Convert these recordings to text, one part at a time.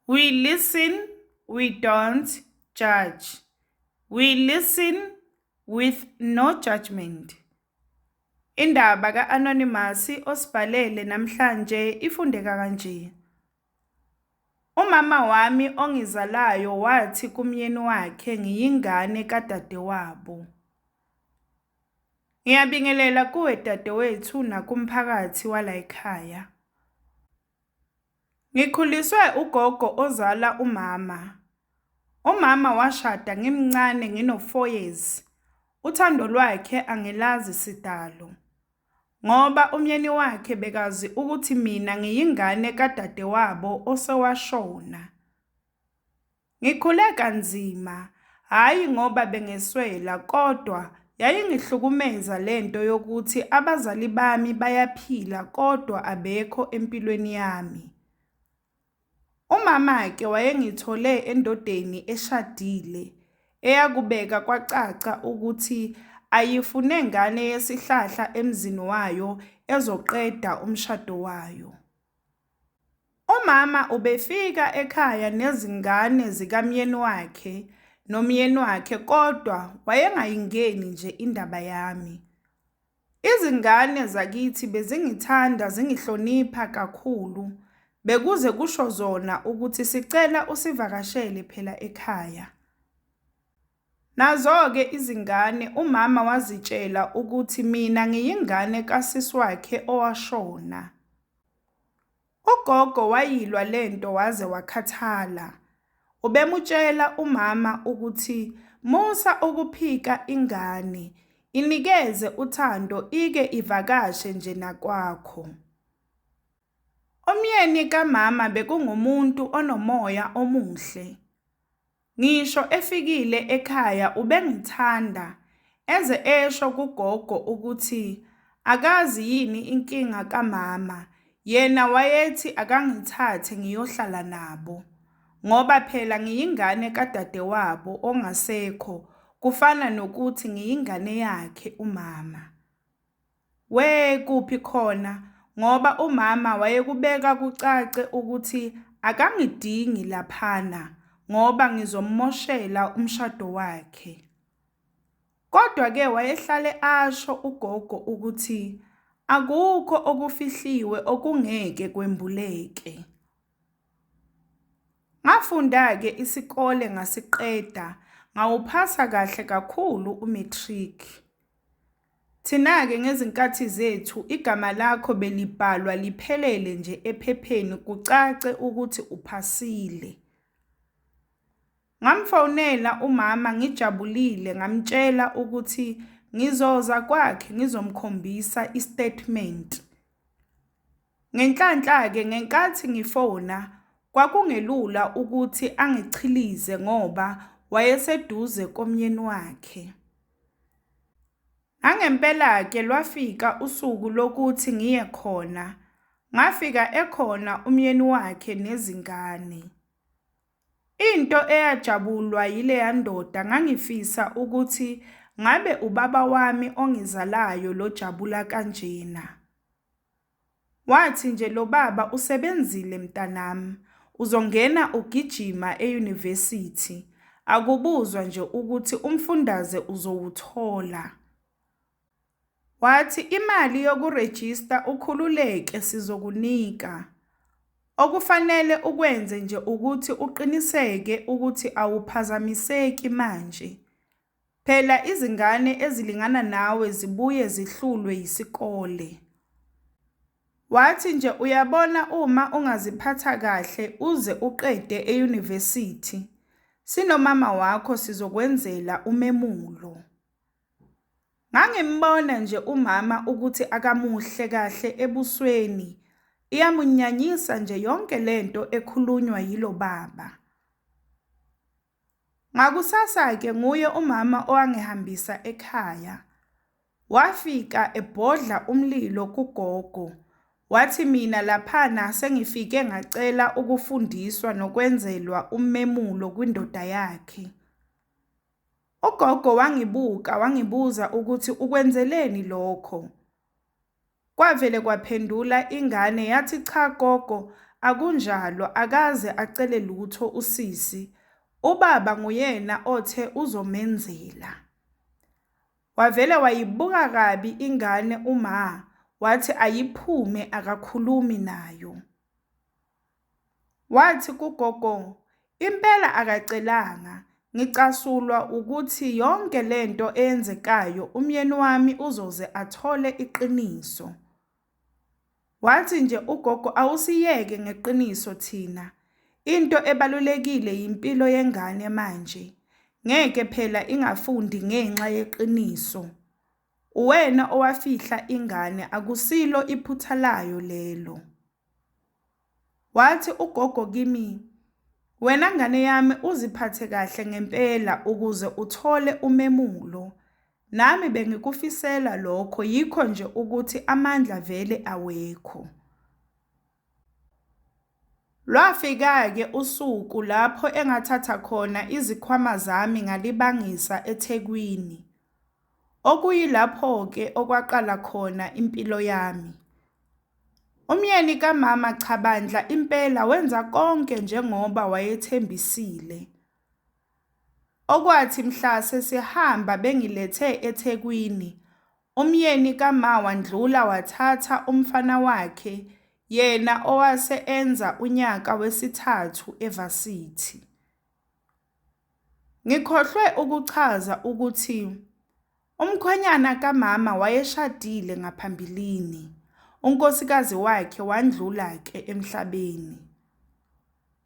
We listen, we don't judge. We listen with no judgment. Indaba ka-Anonymous osibhalele namhlanje ifundeka kanje. Umama wami ongizalayo wathi kumyeni wakhe ngiyingane kadadewabo. Ngiyabingelela kuwe dadewethu nakumphakathi wala ekhaya. Ngikhuliswe ugogo ozala umama. Umama washada ngimncane ngino-4 years. Uthando lwakhe angilazi sidalo. Ngoba umyeni wakhe bekazi ukuthi mina ngiyingane kadadewabo osewashona. Ngikhule kanzima, hayi ngoba bengeswela kodwa yayingihlukumeza lento yokuthi abazali bami bayaphila kodwa abekho empilweni yami. Umama ke wayengithole endodeni eshadile, eyakubeka kwacaca ukuthi ayifune ngane yesihlahla emzini wayo ezoqeda umshado wayo. Umama ubefika ekhaya nezingane zikamyeni wakhe nomyeni wakhe kodwa wayengayingeni nje indaba yami. Izingane zakithi bezingithanda zingihlonipha kakhulu. Bekuze kusho zona ukuthi sicela usivakashele phela ekhaya. Nazo-ke izingane umama wazitshela ukuthi mina ngiyingane kasisi wakhe owashona. Ugogo wayilwa lento waze wakhathala. Ubemutshela umama ukuthi musa ukuphika ingane, inikeze uthando ike ivakashe nje nakwakho. Umyeni kamama bekungumuntu onomoya omuhle. Ngisho efikile ekhaya ubengithanda eze esho kugogo ukuthi akazi yini inkinga kamama, yena wayethi akangithathe ngiyohlala nabo. Ngoba phela ngiyingane kadadewabo ongasekho, kufana nokuthi ngiyingane yakhe umama. Kuphi khona ngoba umama wayekubeka kucace ukuthi akangidingi laphana ngoba ngizommoshela umshado wakhe. Kodwa ke wayehlale asho ugogo ukuthi akukho okufihliwe okungeke kwembuleke. Ngafunda ke isikole ngasiqeda, ngawuphasa kahle kakhulu umatric. Thina-ke ngezinkathi zethu igama lakho belibhalwa liphelele nje ephepheni kucace ukuthi uphasile. Ngamfonela umama ngijabulile ngamtshela ukuthi ngizoza kwakhe ngizomkhombisa istatement. Ngenhlanhla-ke ngenkathi ngifona kwakungelula ukuthi angichilize ngoba wayeseduze komyeni wakhe. Angempela-ke lwafika usuku lokuthi ngiye khona. Ngafika ekhona umyeni wakhe nezingane. Into eyajabulwa yileya ndoda ngangifisa ukuthi ngabe ubaba wami ongizalayo lo jabula kanjena. Wathi nje lo baba usebenzile mntanami, uzongena ugijima e-university. Akubuzwa nje ukuthi umfundaze uzowuthola. Wathi imali yokurejista ukhululeke sizokunika. Okufanele ukwenze nje ukuthi uqiniseke ukuthi awuphazamiseki manje. Phela izingane ezilingana nawe zibuye zihlulwe yisikole. Wathi nje uyabona uma ungaziphatha kahle uze uqede e-university, sinomama wakho sizokwenzela umemulo. Ngangimbona nje umama ukuthi akamuhle kahle ebusweni. Iyamunyanyisa nje yonke lento ekhulunywa yilo baba. Ngakusasa-ke nguye umama owangihambisa ekhaya. Wafika ebhodla umlilo kugogo. Wathi mina laphana sengifike ngacela ukufundiswa nokwenzelwa umemulo kwindoda yakhe. Ugogo wangibuka wangibuza ukuthi ukwenzeleni lokho. Kwavele kwaphendula ingane yathi cha gogo, akunjalo akaze acele lutho usisi, ubaba nguyena othe uzomenzela. Wavele wayibuka kabi ingane uma wathi ayiphume akakhulumi nayo. Wathi kugogo, impela akacelanga, ngicasulwa ukuthi yonke lento eyenzekayo umyeni wami uzoze athole iqiniso. Wathi nje ugogo awusiyeke ngeqiniso thina. Into ebalulekile impilo yengane manje. Ngeke phela ingafundi ngenxa yeqiniso. Uwena owafihla ingane akusilo iphutha layo lelo. Wathi ugogo kimi, wena ngane yami uziphathe kahle ngempela ukuze uthole umemulo. Nami bengikufisela lokho yikho nje ukuthi amandla vele awekho. Lwafika-ke usuku lapho engathatha khona izikhwama zami ngalibangisa eThekwini. Okuyilapho-ke okwaqala khona impilo yami. Umyeni kamama Chabandla impela wenza konke njengoba wayethembisile. Okwathi mhla sesihamba bengilethe eThekwini, umyeni kama wandlula wathatha umfana wakhe, yena owase enza unyaka wesithathu eVarsity. Ngikhohlwe ukuchaza ukuthi umkhwenyana kamama wayeshadile ngaphambilini. Unkosikazi wakhe wandlula-ke emhlabeni.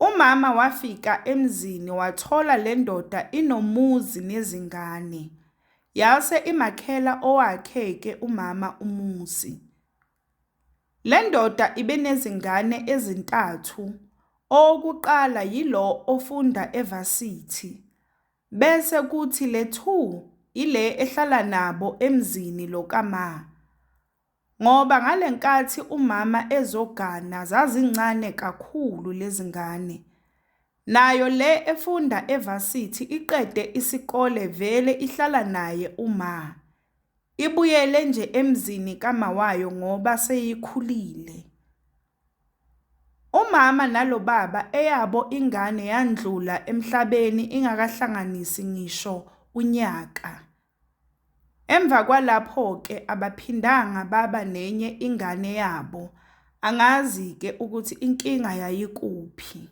Umama wafika emzini wathola le ndoda inomuzi nezingane. Yase imakhela owakhe-ke umama umuzi. Le ndoda ibenezingane ezintathu. Owokuqala yilo ofunda eVarsity. Bese kuthi le 2 ile ehlala nabo emzini lo kama. Ngoba ngalenkathi umama ezogana zazincane kakhulu lezingane. Nayo le efunda eVarsity iqede isikole vele ihlala naye uma. Ibuyele nje emzini kama wayo ngoba seyikhulile. Umama nalo baba eyabo ingane yandlula emhlabeni ingakahlanganisi ngisho unyaka. Emva kwalapho-ke abaphindanga baba nenye ingane yabo. Angazi-ke ukuthi inkinga yayikuphi.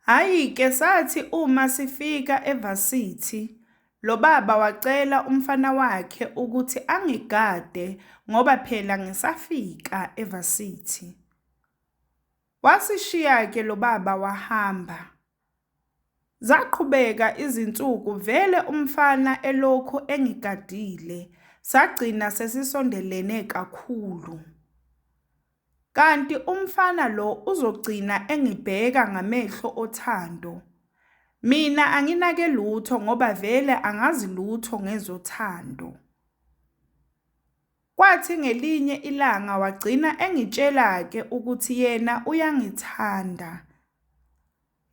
Hayi-ke sathi uma sifika eVarsity, lo baba wacela umfana wakhe ukuthi angigade ngoba phela ngisafika eVarsity. Wasishiya-ke lo baba wahamba. Zaqhubeka izinsuku vele umfana elokhu engigadile, sagcina sesisondelene kakhulu. Kanti umfana lo uzogcina engibheka ngamehlo othando. Mina anginake lutho ngoba vele angazi lutho ngezothando. Kwathi ngelinye ilanga wagcina engitshela-ke ukuthi yena uyangithanda.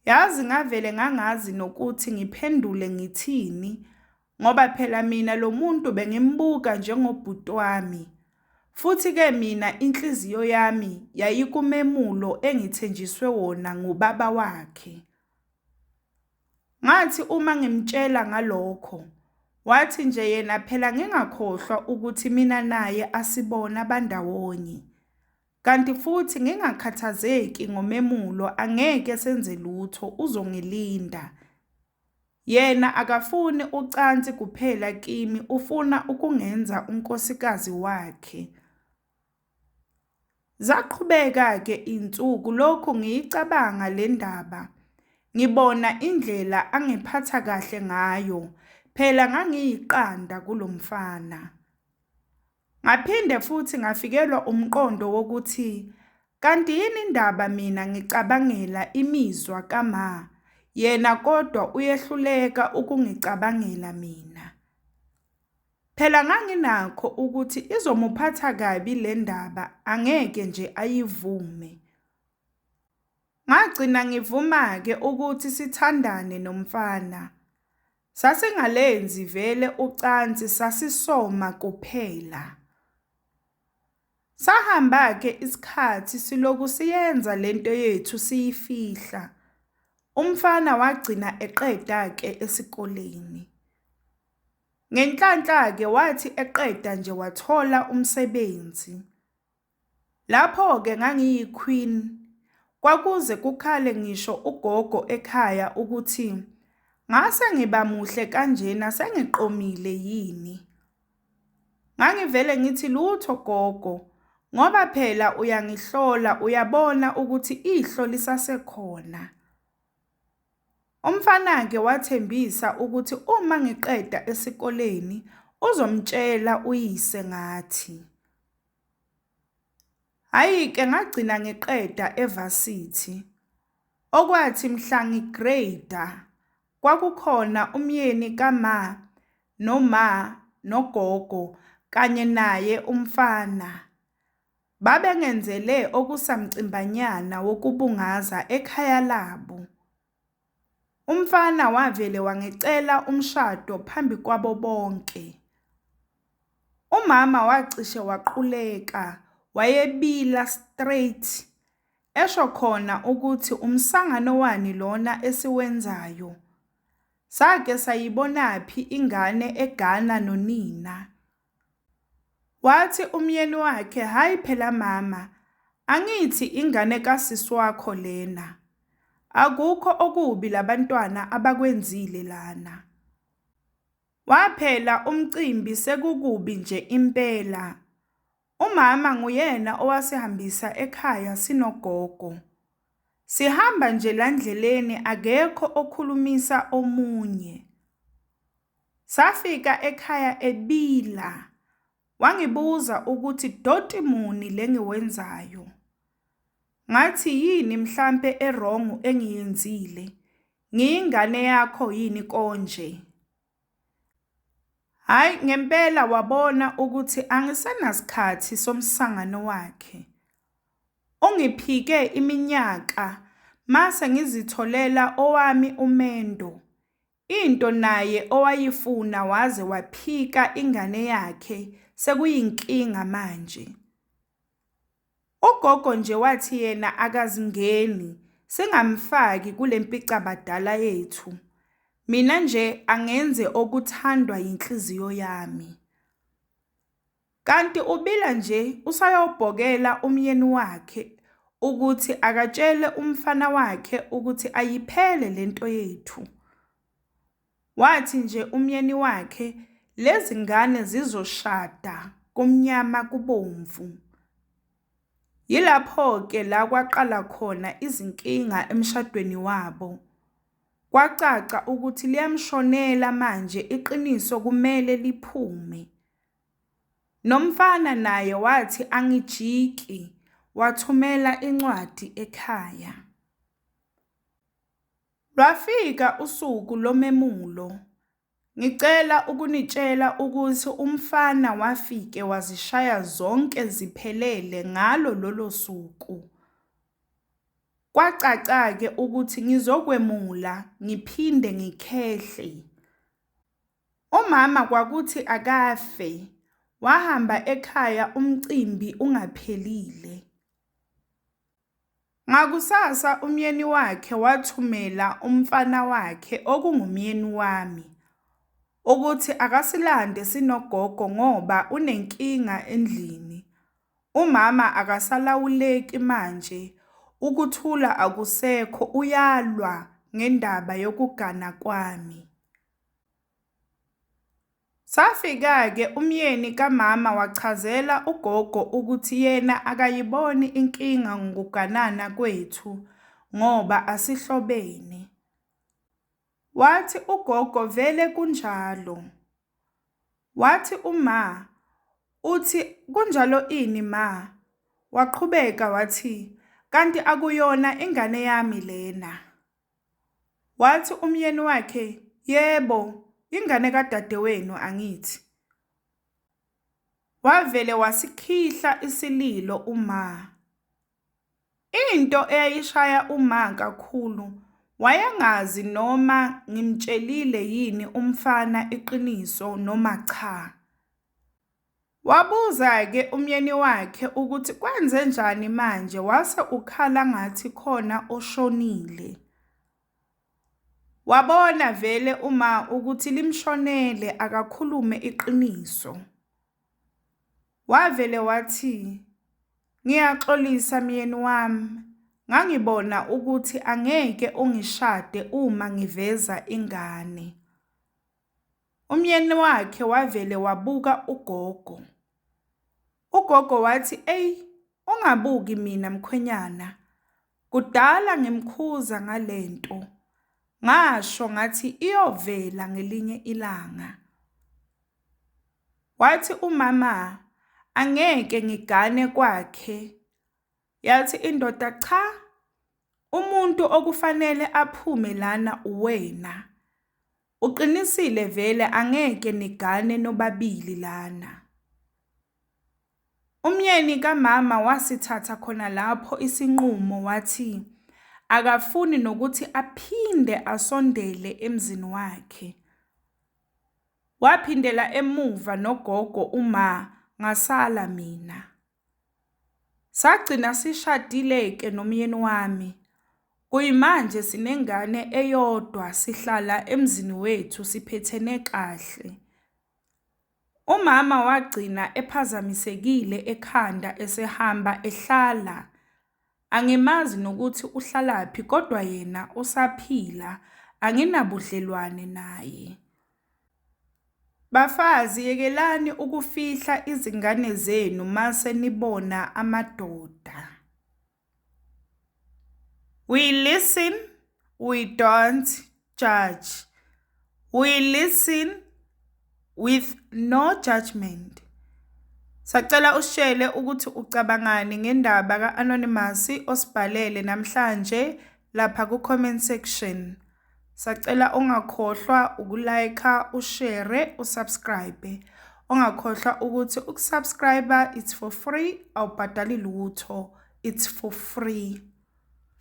Yazi ngavele ngangazi nokuthi ngiphendule ngithini ngoba phela mina lo muntu bengimbuka njengobhuti wami. Futhi-ke mina inhliziyo yami yayikumemulo engithenjiswe wona ngubaba wakhe. Ngathi uma ngimtshela ngalokho, wathi nje yena phela ngingakhohlwa ukuthi mina naye asibona bandawonye. Kanti futhi ngingakhathazeki ngomemulo angeke senze lutho uzongilinda. Yena akafuni ucansi kuphela kimi ufuna ukungenza unkosikazi wakhe. Zaqhubeka-ke insuku lokhu ngiyicabanga le ndaba. Ngibona indlela angiphatha kahle ngayo, phela ngangiyiqanda kulomfana. Ngaphinde futhi ngafikelwa umqondo wokuthi kanti yini indaba mina ngicabangela imizwa kama, yena kodwa uyehluleka ukungicabangela mina. Phela nganginakho ukuthi izomuphatha kabi le ndaba angeke nje ayivume. Ngagcina ngivuma-ke ukuthi sithandane nomfana. Sasingalenzi vele ucansi sasisoma kuphela. Sahamba-ke isikhathi siloku siyenza lento yethu siyifihla. Umfana wagcina eqeda-ke esikoleni. Ngenhlanhla-ke wathi eqeda nje wathola umsebenzi. Lapho-ke ngangiyi-queen, kwakuze kukhale ngisho ugogo ekhaya ukuthi ngase ngiba muhle kanjena sengiqomile yini. Ngangivele ngithi lutho gogo, ngoba phela uyangihlola uyabona ukuthi ihlo lisasekhona. Umfana-ke wathembisa ukuthi uma ngiqeda esikoleni uzomtshela uyise ngathi. Hhayi-ke ngagcina ngiqeda evarsity. Okwathi mhla ngigrada kwakukhona umyeni kama nogogo kanye naye umfana. Babengenzele okusamcimbanyana wokubungaza ekhaya labo. Umfana wavele wangicela umshado phambi kwabo bonke. Umama wacishe waquleka, wayebila straight, esho khona ukuthi umsangano wani lona esiwenzayo. Sake sayibonaphi ingane eGhana nonina. Wathi umyeni wakhe, hayi phela mama, angithi ingane kasisi wakho lena. Akukho okubi labantwana abakwenzile lana. Waphela umcimbi sekukubi nje impela. Umama nguyena owasihambisa ekhaya sinogogo. Sihamba nje landleleni akekho okhulumisa omunye. Safika ekhaya ebila. Wangibuza ukuthi doti muni lengiwenzayo. Ngathi yini mhlambe errong engiyenzile. Ngiyingane yakho yini konje. Hayi ngempela wabona ukuthi angisenasikhathi somsangano wakhe. Ungiphike iminyaka mase ngizitholela owami umendo. Into naye owayifuna waze waphika ingane yakhe sekuyinkinga manje. Ugogo nje wathi yena akazingeni singamfaki kule mpicabadala yethu. Mina nje angenze okuthandwa yinhliziyo yami. Kanti ubila nje usayobhokela umyeni wakhe ukuthi akatshele umfana wakhe ukuthi ayiphele lento yethu. Wathi nje umyeni wakhe lezi ngane zizoshada kumnyama kubomvu. Yilapho-ke la kwaqala khona izinkinga emshadweni wabo. Kwacaca ukuthi liyamshonela manje iqiniso kumele liphume. Nomfana naye wathi angijiki, wathumela incwadi ekhaya. Lwafika usuku lomemulo. Ngicela ukunitshela ukuthi umfana wafike wazishaya zonke ziphelele ngalo lolo suku. Kwacaca-ke ukuthi ngizokwemula ngiphinde ngikhehle. Umama kwakuthi akafe, wahamba ekhaya umcimbi ungaphelile. Ngakusasa umyeni wakhe wathumela umfana wakhe okungumyeni wami ukuthi akasilande sinogogo ngoba unenkinga endlini. Umama akasalawuleki manje, ukuthula akusekho, uyalwa ngendaba yokugana kwami. Safika-ke umyeni kamama wachazela ugogo ukuthi yena akayiboni inkinga ngokuganana kwethu ngoba asihlobene. Wathi ugogo vele kunjalo. Wathi uma uthi kunjalo ini ma? Waqhubeka wathi kanti akuyona ingane yami lena. Wathi umyeni wakhe yebo, ingane kadadewenu angithi. Wavele wasikhihla isililo uma. Into eyayishaya uma kakhulu wayengazi noma ngimtshelile yini umfana iqiniso noma cha. Wabuza-ke umyeni wakhe ukuthi kwenze njani manje wase ukhala ngathi khona oshonile. Wabona vele uma ukuthi limshonele akakhulume iqiniso. Wavele wathi, "Ngiyaxolisa myeni wami, ngangibona ukuthi angeke ungishade uma ngiveza ingane." Umyeni wakhe wavele wabuka ugogo. Ugogo wathi, "Ey, ungabuki mina mkhwenyana. Kudala ngimkhuza ngalento. Ngasho ngathi iyovela ngelinye ilanga." Wathi umama, "Angeke ngigane kwakhe." Yathi indoda, "Cha, umuntu okufanele aphume lana uwena. Uqinisile vele angeke nigane nobabili lana." Umyeni kamama wasithatha khona lapho isinqumo wathi akafuni nokuthi aphinde asondele emzini wakhe. Waphindela emuva nogogo uma ngasala mina. Sagcina sishadile-ke nomyeni wami. Kuyimanje sinengane eyodwa sihlala emzini wethu siphethene kahle. Umama wagcina ephazamisekile ekhanda esehamba ehlala. Angimazi nokuthi uhlalaphi kodwa yena usaphila, anginabudlelwane naye. Bafazi, yekelani ukufihla izingane zenu mase nibona amadoda. We listen, we don't judge. We listen with no judgment. Sacela ushele ukuthi ucabangani ngendaba ka-Anonymous osibhalele namhlanje lapha ku-comment section. Sacela ungakhohlwa ukulike, ushare, usubscribe. Ungakhohlwa ukuthi ukusubscribe it's for free, awubhadali lutho, it's for free.